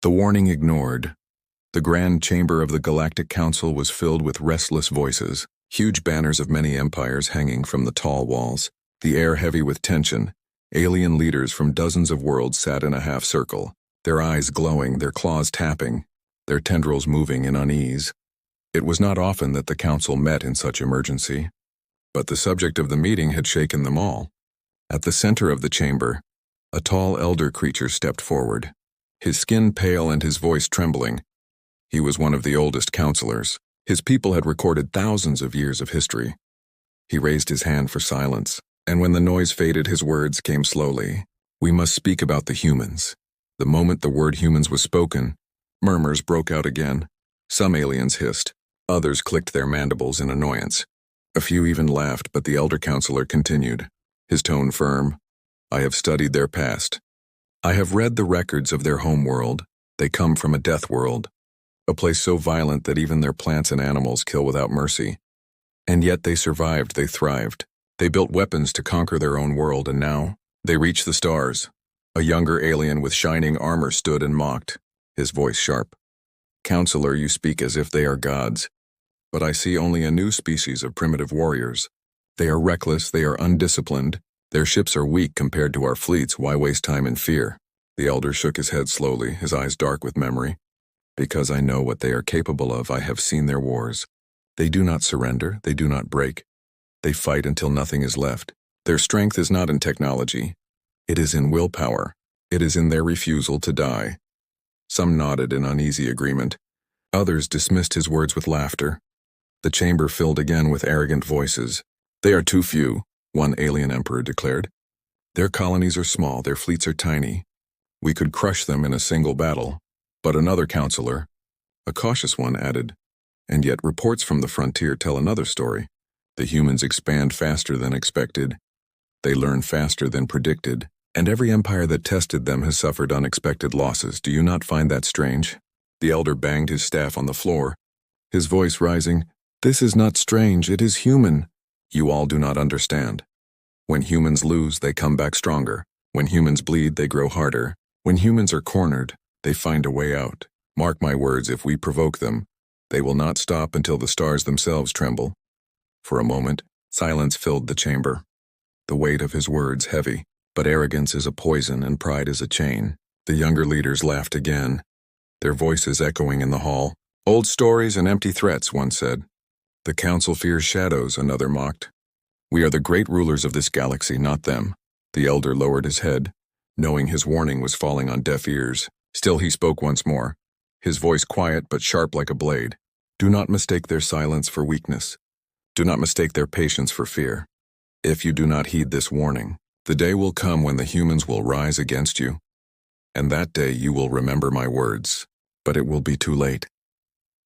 The warning ignored. The grand chamber of the Galactic Council was filled with restless voices, huge banners of many empires hanging from the tall walls, the air heavy with tension. Alien leaders from dozens of worlds sat in a half-circle, their eyes glowing, their claws tapping, their tendrils moving in unease. It was not often that the council met in such emergency, but the subject of the meeting had shaken them all. At the center of the chamber, a tall elder creature stepped forward, his skin pale and his voice trembling. He was one of the oldest counselors. His people had recorded thousands of years of history. He raised his hand for silence, and when the noise faded, his words came slowly. "We must speak about the humans." The moment the word humans was spoken, murmurs broke out again. Some aliens hissed. Others clicked their mandibles in annoyance. A few even laughed, but the elder counselor continued, his tone firm. "I have studied their past. I have read the records of their home world. They come from a death world, a place so violent that even their plants and animals kill without mercy. And yet they survived, they thrived. They built weapons to conquer their own world, and now they reach the stars." A younger alien with shining armor stood and mocked, his voice sharp. "Counselor, you speak as if they are gods. But I see only a new species of primitive warriors. They are reckless, they are undisciplined. Their ships are weak compared to our fleets. Why waste time in fear?" The elder shook his head slowly, his eyes dark with memory. "Because I know what they are capable of. I have seen their wars. They do not surrender, they do not break. They fight until nothing is left. Their strength is not in technology. It is in willpower. It is in their refusal to die." Some nodded in uneasy agreement. Others dismissed his words with laughter. The chamber filled again with arrogant voices. "They are too few," one alien emperor declared. "Their colonies are small, their fleets are tiny. We could crush them in a single battle." But another counselor, a cautious one, added, "And yet reports from the frontier tell another story. The humans expand faster than expected. They learn faster than predicted. And every empire that tested them has suffered unexpected losses. Do you not find that strange?" The elder banged his staff on the floor, his voice rising. "This is not strange, it is human. You all do not understand. When humans lose, they come back stronger. When humans bleed, they grow harder. When humans are cornered, they find a way out. Mark my words, if we provoke them, they will not stop until the stars themselves tremble." For a moment, silence filled the chamber, the weight of his words heavy. But arrogance is a poison and pride is a chain. The younger leaders laughed again, their voices echoing in the hall. "Old stories and empty threats," one said. "The council fears shadows," another mocked. "We are the great rulers of this galaxy, not them." The elder lowered his head, knowing his warning was falling on deaf ears. Still he spoke once more, his voice quiet but sharp like a blade. "Do not mistake their silence for weakness. Do not mistake their patience for fear. If you do not heed this warning, the day will come when the humans will rise against you. And that day you will remember my words, but it will be too late."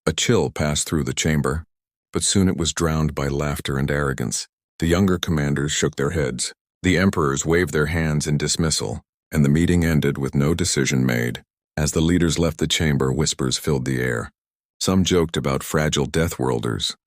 A chill passed through the chamber, but soon it was drowned by laughter and arrogance. The younger commanders shook their heads. The emperors waved their hands in dismissal, and the meeting ended with no decision made. As the leaders left the chamber, whispers filled the air. Some joked about fragile death worlders.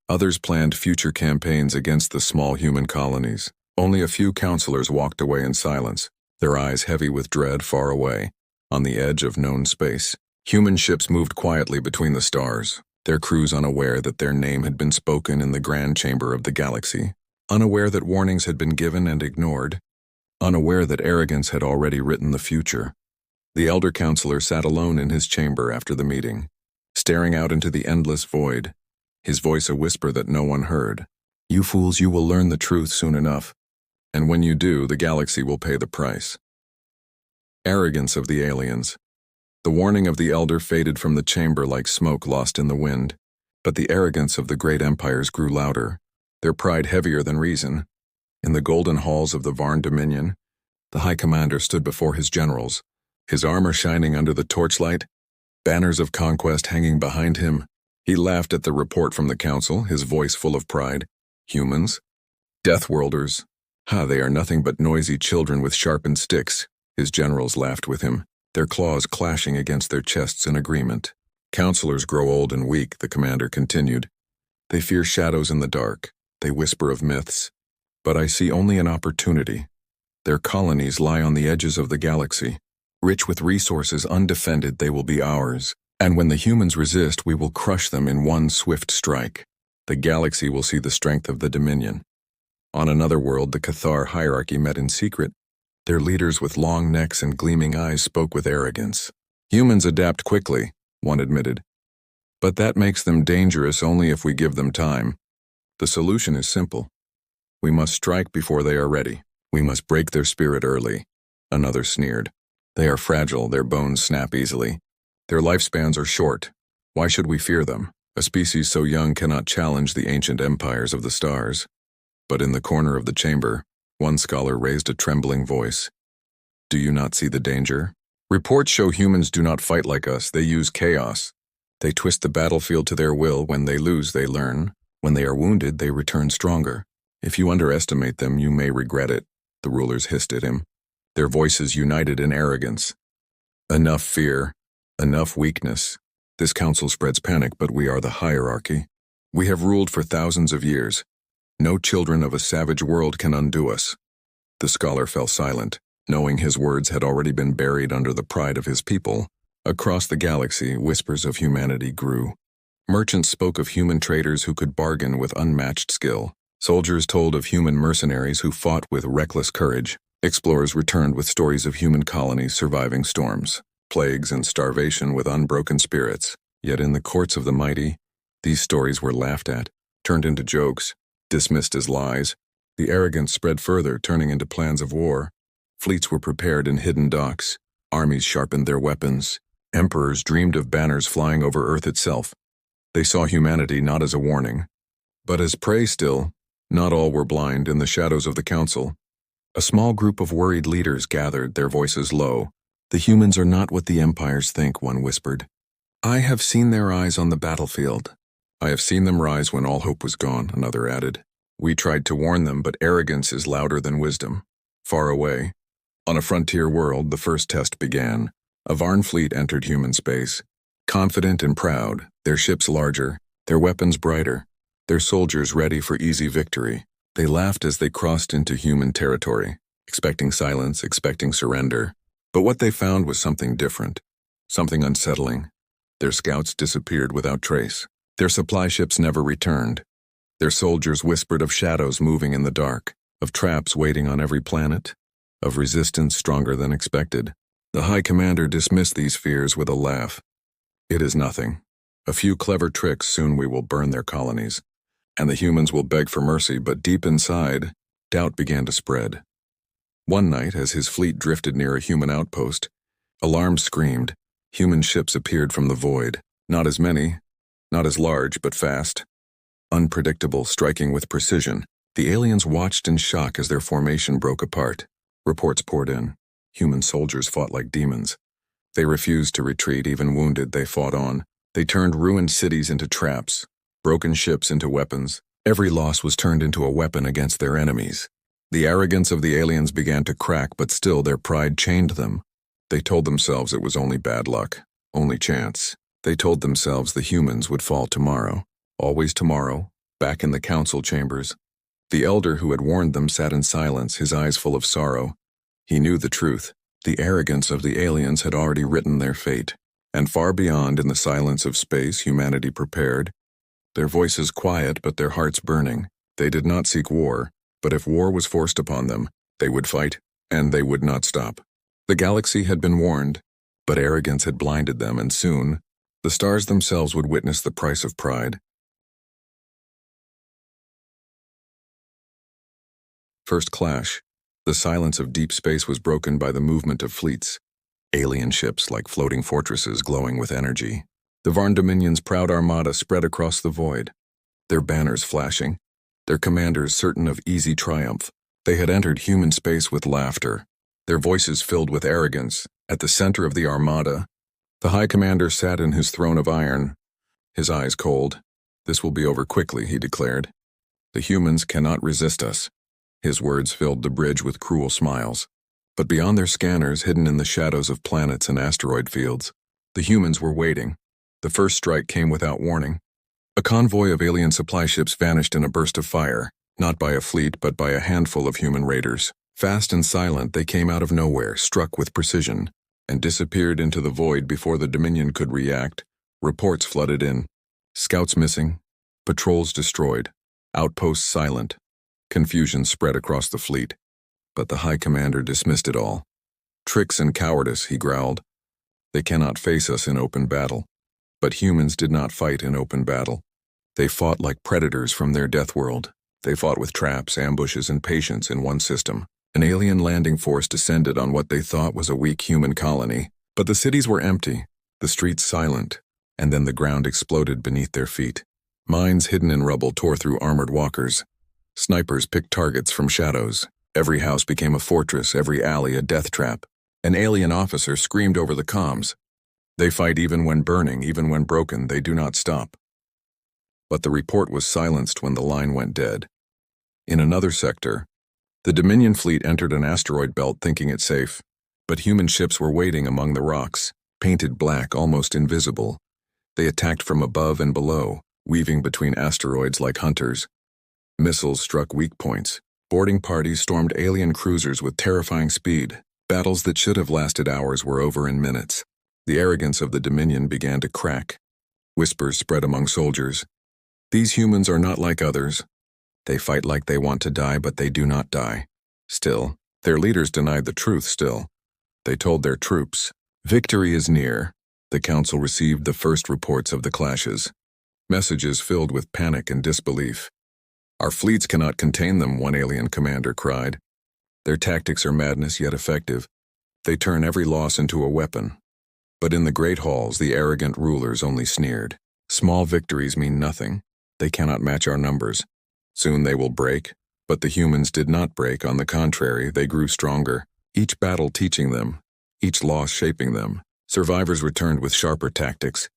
Others planned future campaigns against the small human colonies. Only a few counselors walked away in silence, their eyes heavy with dread far away, on the edge of known space. Human ships moved quietly between the stars, their crews unaware that their name had been spoken in the grand chamber of the galaxy, unaware that warnings had been given and ignored, unaware that arrogance had already written the future. The elder counselor sat alone in his chamber after the meeting, staring out into the endless void, his voice a whisper that no one heard. "You fools, you will learn the truth soon enough. And when you do, the galaxy will pay the price." Arrogance of the aliens. The warning of the elder faded from the chamber like smoke lost in the wind, but the arrogance of the great empires grew louder, their pride heavier than reason. In the golden halls of the Varn Dominion, the High Commander stood before his generals, his armor shining under the torchlight, banners of conquest hanging behind him. He laughed at the report from the council, his voice full of pride. "Humans? Death worlders? They are nothing but noisy children with sharpened sticks." His generals laughed with him, their claws clashing against their chests in agreement. "Counselors grow old and weak," the commander continued. "They fear shadows in the dark. They whisper of myths. But I see only an opportunity. Their colonies lie on the edges of the galaxy. Rich with resources undefended, they will be ours. And when the humans resist, we will crush them in one swift strike. The galaxy will see the strength of the Dominion. On another world, the Cathar hierarchy met in secret. Their leaders with long necks and gleaming eyes spoke with arrogance. Humans adapt quickly, one admitted. But that makes them dangerous only if we give them time. The solution is simple. We must strike before they are ready. We must break their spirit early. Another sneered. They are fragile, their bones snap easily. Their lifespans are short. Why should we fear them? A species so young cannot challenge the ancient empires of the stars. But in the corner of the chamber, one scholar raised a trembling voice. Do you not see the danger? Reports show humans do not fight like us, they use chaos. They twist the battlefield to their will. When they lose, they learn. When they are wounded, they return stronger. If you underestimate them, you may regret it, the rulers hissed at him. Their voices united in arrogance. Enough fear, enough weakness. This council spreads panic, but we are the hierarchy. We have ruled for thousands of years. No children of a savage world can undo us. The scholar fell silent, knowing his words had already been buried under the pride of his people. Across the galaxy, whispers of humanity grew. Merchants spoke of human traders who could bargain with unmatched skill. Soldiers told of human mercenaries who fought with reckless courage. Explorers returned with stories of human colonies surviving storms, plagues, and starvation with unbroken spirits. Yet in the courts of the mighty, these stories were laughed at, turned into jokes, dismissed as lies. The arrogance spread further, turning into plans of war. Fleets were prepared in hidden docks. Armies sharpened their weapons. Emperors dreamed of banners flying over Earth itself. They saw humanity not as a warning, but as prey still. Not all were blind. In the shadows of the council, a small group of worried leaders gathered, their voices low. The humans are not what the empires think, one whispered. I have seen their eyes on the battlefield. I have seen them rise when all hope was gone, another added. We tried to warn them, but arrogance is louder than wisdom. Far away, on a frontier world, the first test began. A Varn fleet entered human space. Confident and proud, their ships larger, their weapons brighter, their soldiers ready for easy victory. They laughed as they crossed into human territory, expecting silence, expecting surrender. But what they found was something different, something unsettling. Their scouts disappeared without trace. Their supply ships never returned. Their soldiers whispered of shadows moving in the dark, of traps waiting on every planet, of resistance stronger than expected. The High Commander dismissed these fears with a laugh. It is nothing. A few clever tricks, soon we will burn their colonies. And the humans will beg for mercy, but deep inside, doubt began to spread. One night, as his fleet drifted near a human outpost, alarms screamed. Human ships appeared from the void. Not as many, not as large, but fast. Unpredictable, striking with precision. The aliens watched in shock as their formation broke apart. Reports poured in. Human soldiers fought like demons. They refused to retreat, even wounded, they fought on. They turned ruined cities into traps, broken ships into weapons. Every loss was turned into a weapon against their enemies. The arrogance of the aliens began to crack, but still their pride chained them. They told themselves it was only bad luck, only chance. They told themselves the humans would fall tomorrow. Always tomorrow, back in the council chambers. The elder who had warned them sat in silence, his eyes full of sorrow. He knew the truth. The arrogance of the aliens had already written their fate. And far beyond, in the silence of space, humanity prepared. Their voices quiet, but their hearts burning. They did not seek war, but if war was forced upon them, they would fight, and they would not stop. The galaxy had been warned, but arrogance had blinded them, and soon, the stars themselves would witness the price of pride. First clash. The silence of deep space was broken by the movement of fleets. Alien ships like floating fortresses glowing with energy. The Varn Dominion's proud armada spread across the void, their banners flashing, their commanders certain of easy triumph. They had entered human space with laughter, their voices filled with arrogance. At the center of the armada, the High Commander sat in his throne of iron, his eyes cold. This will be over quickly, he declared. The humans cannot resist us. His words filled the bridge with cruel smiles. But beyond their scanners, hidden in the shadows of planets and asteroid fields, the humans were waiting. The first strike came without warning. A convoy of alien supply ships vanished in a burst of fire, not by a fleet but by a handful of human raiders. Fast and silent, they came out of nowhere, struck with precision. and disappeared into the void before the Dominion could react. Reports flooded in. Scouts missing, patrols destroyed, outposts silent. Confusion spread across the fleet, but the High Commander dismissed it all. Tricks and cowardice, he growled. They cannot face us in open battle. But humans did not fight in open battle. They fought like predators from their death world. They fought with traps, ambushes, and patience in one system. An alien landing force descended on what they thought was a weak human colony, but the cities were empty, the streets silent, and then the ground exploded beneath their feet. Mines hidden in rubble tore through armored walkers. Snipers picked targets from shadows. Every house became a fortress, every alley a death trap. An alien officer screamed over the comms. They fight even when burning, even when broken, they do not stop. But the report was silenced when the line went dead. In another sector, the Dominion fleet entered an asteroid belt thinking it safe, but human ships were waiting among the rocks, painted black, almost invisible. They attacked from above and below, weaving between asteroids like hunters. Missiles struck weak points. Boarding parties stormed alien cruisers with terrifying speed. Battles that should have lasted hours were over in minutes. The arrogance of the Dominion began to crack. Whispers spread among soldiers. These humans are not like others. They fight like they want to die, but they do not die. Still, their leaders denied the truth still. They told their troops, "Victory is near." The council received the first reports of the clashes. Messages filled with panic and disbelief. "Our fleets cannot contain them," one alien commander cried. "Their tactics are madness yet effective. They turn every loss into a weapon." But in the great halls, the arrogant rulers only sneered. "Small victories mean nothing. They cannot match our numbers. Soon they will break." But the humans did not break. On the contrary, they grew stronger, each battle teaching them, each loss shaping them. Survivors returned with sharper tactics.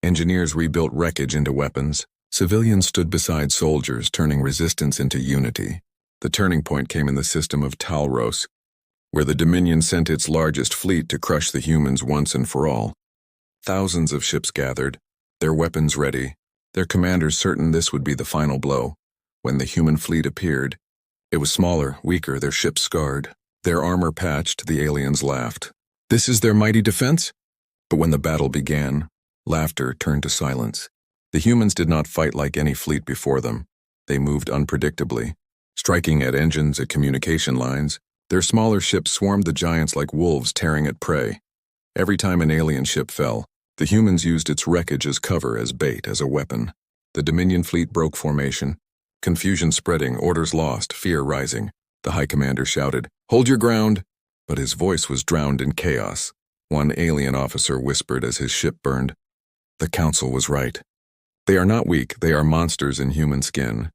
Engineers rebuilt wreckage into weapons. Civilians stood beside soldiers, turning resistance into unity. The turning point came in the system of Talros, where the Dominion sent its largest fleet to crush the humans once and for all. Thousands of ships gathered, their weapons ready, their commanders certain this would be the final blow. When the human fleet appeared, it was smaller, weaker, their ships scarred. Their armor patched, the aliens laughed. "This is their mighty defense?" But when the battle began, laughter turned to silence. The humans did not fight like any fleet before them. They moved unpredictably, striking at engines, at communication lines. Their smaller ships swarmed the giants like wolves tearing at prey. Every time an alien ship fell, the humans used its wreckage as cover, as bait, as a weapon. The Dominion fleet broke formation. Confusion spreading, orders lost, fear rising. The High Commander shouted, "Hold your ground!" But his voice was drowned in chaos. One alien officer whispered as his ship burned, "The Council was right. They are not weak, they are monsters in human skin."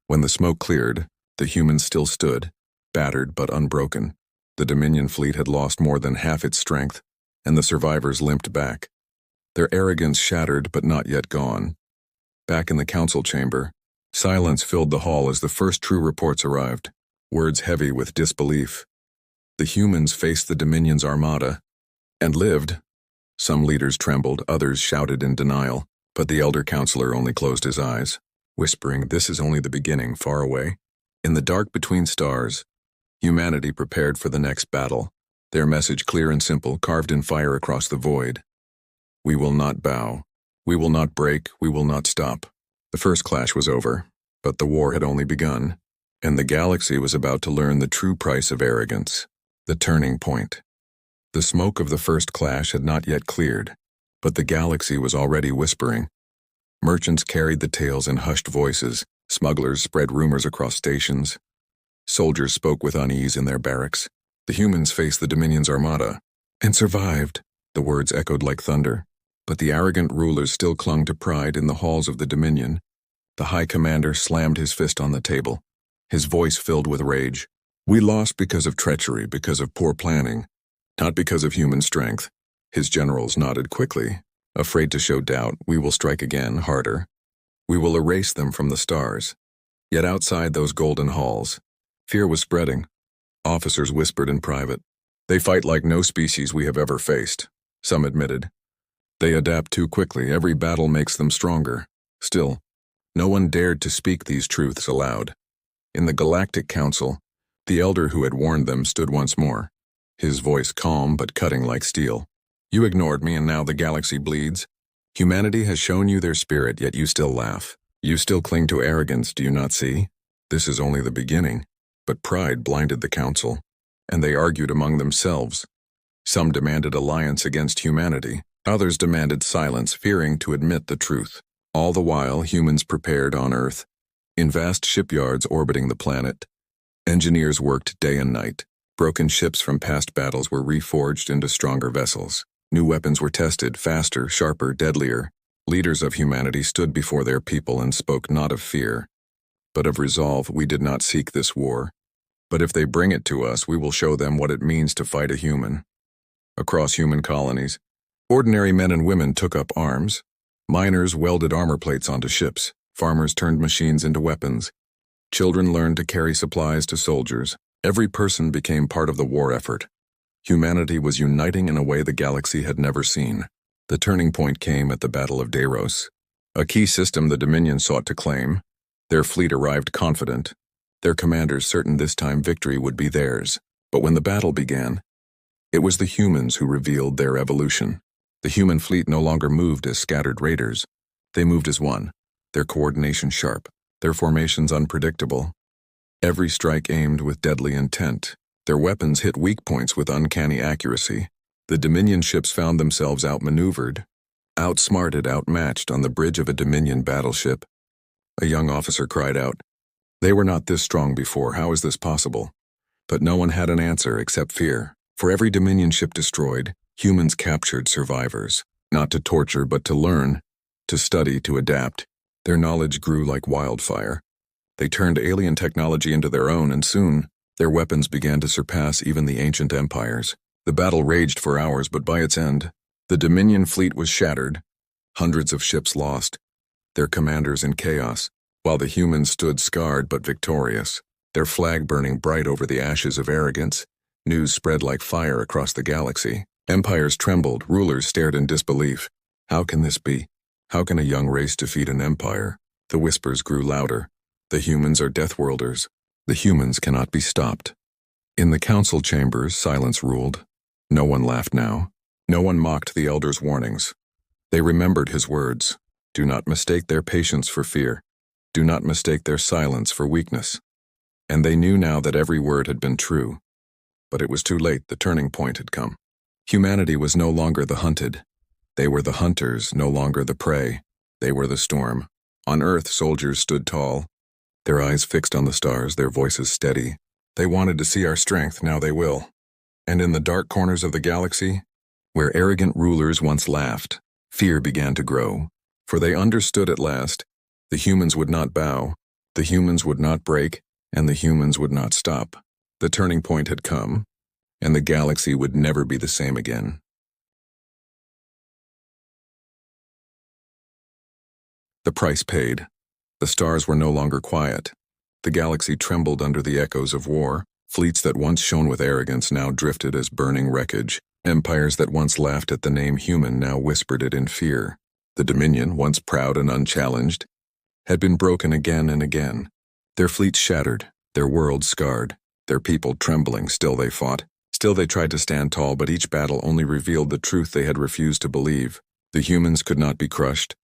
When the smoke cleared, the humans still stood, battered but unbroken. The Dominion fleet had lost more than half its strength, and the survivors limped back. Their arrogance shattered but not yet gone. Back in the council chamber, silence filled the hall as the first true reports arrived, words heavy with disbelief. The humans faced the Dominion's armada, and lived. Some leaders trembled, others shouted in denial, but the elder counselor only closed his eyes, whispering, "This is only the beginning, far away." In the dark between stars, humanity prepared for the next battle, their message clear and simple, carved in fire across the void. "We will not bow. We will not break. We will not stop." The first clash was over, but the war had only begun, and the galaxy was about to learn the true price of arrogance, the turning point. The smoke of the first clash had not yet cleared, but the galaxy was already whispering. Merchants carried the tales in hushed voices, smugglers spread rumors across stations. Soldiers spoke with unease in their barracks. The humans faced the Dominion's armada, and survived. The words echoed like thunder. But the arrogant rulers still clung to pride in the halls of the Dominion. The High Commander slammed his fist on the table, his voice filled with rage. "We lost because of treachery, because of poor planning, not because of human strength." His generals nodded quickly, afraid to show doubt. "We will strike again, harder. We will erase them from the stars." Yet outside those golden halls, fear was spreading. Officers whispered in private, "They fight like no species we have ever faced," some admitted. "They adapt too quickly, every battle makes them stronger." Still, no one dared to speak these truths aloud. In the Galactic Council, the elder who had warned them stood once more. his voice calm but cutting like steel. You ignored me and now the galaxy bleeds. Humanity has shown you their spirit, yet you still laugh. You still cling to arrogance, do you not see? This is only the beginning. But pride blinded the council, and they argued among themselves. Some demanded alliance against humanity. Others demanded silence, fearing to admit the truth. All the while, humans prepared on Earth. In vast shipyards orbiting the planet, engineers worked day and night. Broken ships from past battles were reforged into stronger vessels. New weapons were tested, faster, sharper, deadlier. Leaders of humanity stood before their people and spoke not of fear, but of resolve. We did not seek this war, but if they bring it to us, we will show them what it means to fight a human. Across human colonies, ordinary men and women took up arms. Miners welded armor plates onto ships. Farmers turned machines into weapons. Children learned to carry supplies to soldiers. Every person became part of the war effort. Humanity was uniting in a way the galaxy had never seen. The turning point came at the Battle of Deros, a key system the Dominion sought to claim. Their fleet arrived confident, their commanders certain this time victory would be theirs. But when the battle began, it was the humans who revealed their evolution. The human fleet no longer moved as scattered raiders. They moved as one, their coordination sharp, their formations unpredictable. Every strike aimed with deadly intent. Their weapons hit weak points with uncanny accuracy. The Dominion ships found themselves outmaneuvered, outsmarted, outmatched on the bridge of a Dominion battleship. A young officer cried out, "They were not this strong before, how is this possible?" But no one had an answer except fear. For every Dominion ship destroyed, humans captured survivors, not to torture but to learn, to study, to adapt. Their knowledge grew like wildfire. They turned alien technology into their own, and soon, their weapons began to surpass even the ancient empires. The battle raged for hours, but by its end, the Dominion fleet was shattered, hundreds of ships lost, their commanders in chaos, while the humans stood scarred but victorious, their flag burning bright over the ashes of arrogance. News spread like fire across the galaxy. Empires trembled, rulers stared in disbelief. How can this be? How can a young race defeat an empire? The whispers grew louder. The humans are deathworlders. The humans cannot be stopped. In the council chambers, silence ruled. No one laughed now. No one mocked the elder's warnings. They remembered his words. Do not mistake their patience for fear. Do not mistake their silence for weakness. And they knew now that every word had been true. But it was too late, the turning point had come. Humanity was no longer the hunted. They were the hunters, no longer the prey. They were the storm. On Earth, soldiers stood tall, their eyes fixed on the stars, their voices steady. They wanted to see our strength, now they will. And in the dark corners of the galaxy, where arrogant rulers once laughed, fear began to grow. For they understood at last, the humans would not bow, the humans would not break, and the humans would not stop. The turning point had come, and the galaxy would never be the same again. The price paid. The stars were no longer quiet. The galaxy trembled under the echoes of war. Fleets that once shone with arrogance now drifted as burning wreckage. Empires that once laughed at the name human now whispered it in fear. The Dominion, once proud and unchallenged, had been broken again and again. Their fleets shattered, their worlds scarred, their people trembling. Still they fought. Still they tried to stand tall, but each battle only revealed the truth they had refused to believe. The humans could not be crushed.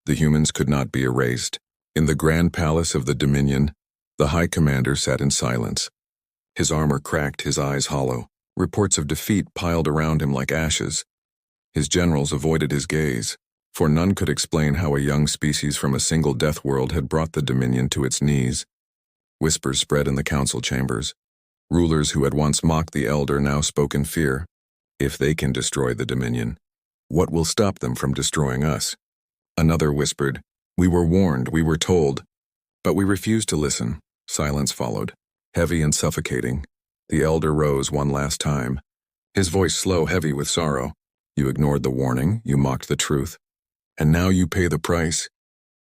The humans could not be erased. In the grand palace of the Dominion, the High Commander sat in silence. His armor cracked, his eyes hollow. Reports of defeat piled around him like ashes. His generals avoided his gaze, for none could explain how a young species from a single death world had brought the Dominion to its knees. Whispers spread in the council chambers. Rulers who had once mocked the elder now spoke in fear. If they can destroy the Dominion, what will stop them from destroying us? Another whispered, "We were warned, we were told." But we refused to listen. Silence followed, heavy and suffocating. The elder rose one last time, his voice slow, heavy with sorrow. "You ignored the warning, you mocked the truth, and now you pay the price.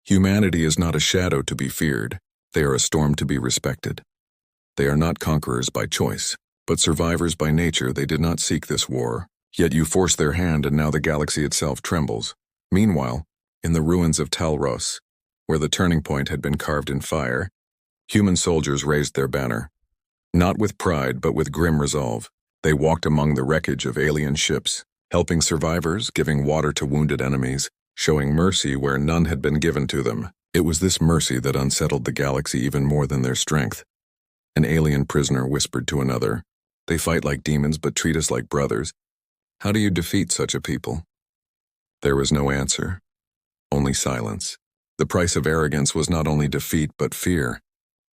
Humanity is not a shadow to be feared. They are a storm to be respected. They are not conquerors by choice, but survivors by nature. They did not seek this war, yet you forced their hand, and now the galaxy itself trembles." Meanwhile, in the ruins of Talros, where the turning point had been carved in fire, human soldiers raised their banner, not with pride but with grim resolve. They walked among the wreckage of alien ships, helping survivors, giving water to wounded enemies, showing mercy where none had been given to them. It was this mercy that unsettled the galaxy even more than their strength. An alien prisoner whispered to another, "They fight like demons but treat us like brothers. How do you defeat such a people?" There was no answer, only silence. The price of arrogance was not only defeat but fear.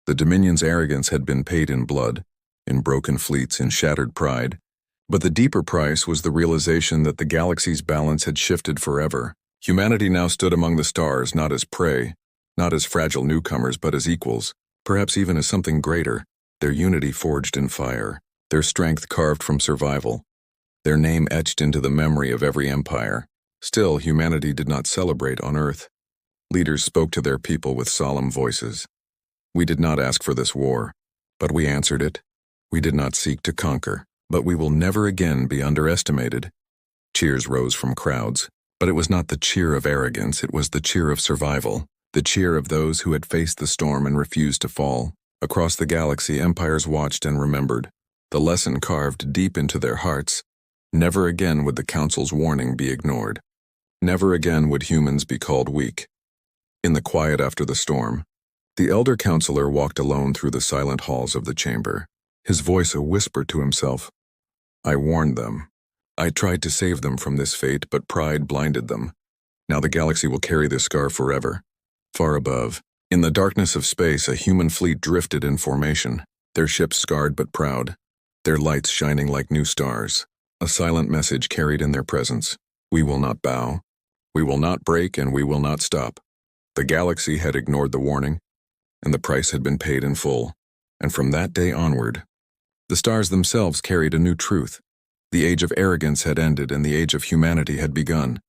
The Dominion's arrogance had been paid in blood, in broken fleets, in shattered pride. But the deeper price was the realization that the galaxy's balance had shifted forever. Humanity now stood among the stars, not as prey, not as fragile newcomers, but as equals, perhaps even as something greater, their unity forged in fire, their strength carved from survival, their name etched into the memory of every empire. Still, humanity did not celebrate on Earth. Leaders spoke to their people with solemn voices. We did not ask for this war, but we answered it. We did not seek to conquer, but we will never again be underestimated. Cheers rose from crowds, but it was not the cheer of arrogance, it was the cheer of survival, the cheer of those who had faced the storm and refused to fall. Across the galaxy, empires watched and remembered, the lesson carved deep into their hearts. Never again would the Council's warning be ignored. Never again would humans be called weak. In the quiet after the storm, the elder counselor walked alone through the silent halls of the chamber, his voice a whisper to himself. I warned them. I tried to save them from this fate, but pride blinded them. Now the galaxy will carry this scar forever. Far above, in the darkness of space, a human fleet drifted in formation, their ships scarred but proud, their lights shining like new stars. A silent message carried in their presence. We will not bow, we will not break, and we will not stop. The galaxy had ignored the warning, and the price had been paid in full. And from that day onward, the stars themselves carried a new truth. The age of arrogance had ended and the age of humanity had begun.